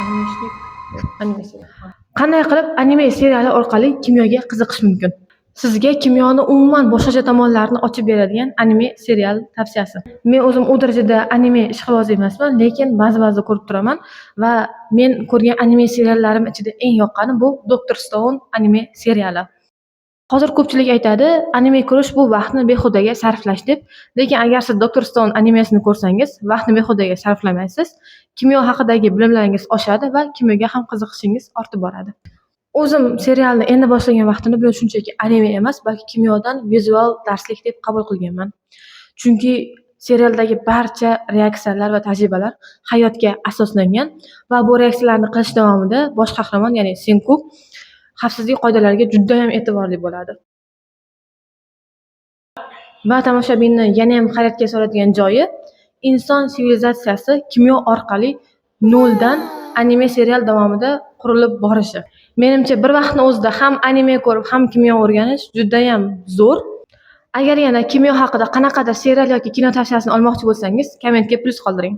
Animeshnik anime serial. Qanday qilib anime seriali orqali kimyoga qiziqish mumkin? Sizga kimyoni umuman boshqacha tomonlarini ochib beradigan anime serial tavsiyasi. Men o'zim u darajada anime ishqibozi emasman, lekin ba'zi ko'rib turaman va men ko'rgan anime seriallarim ichida eng yoqqani bu Dr. Stone anime seriali. Hozir ko'pchilik aytadi, anime ko'rish bu vaqtni behudaga sarflash deb. Lekin agar siz Dr. Stone animesini ko'rsangiz, vaqtni behudaga sarflamaysiz, kimyo haqidagi bilimlaringiz oshadi va kimyoga ham qiziqishingiz ortib boradi. O'zim serialni endi boshlagan vaqtimda buni shunchaki anime emas, balki kimyodan vizual darslik deb qabul qilganman. Chunki serialdagi barcha reaksiyalar va tajribalar hayotga asoslangan va bu reaksiyalarni qilish davomida bosh qahramon, ya'ni Senku xavfsizlik qoidalariga juda ham e'tiborli bo'ladi. Va tomoshabinni yana ham hayratga soladigan joyi, inson sivilizatsiyasi kimyo orqali noldan anime serial davomida qurilib borishi. Menimcha bir vaqtni o'zida ham anime ko'rib, ham kimyo o'rganish juda ham zo'r. Agar yana kimyo haqida qanaqadir serial yoki kino tavsiyasini olmoqchi bo'lsangiz, kommentga plus qoldiring.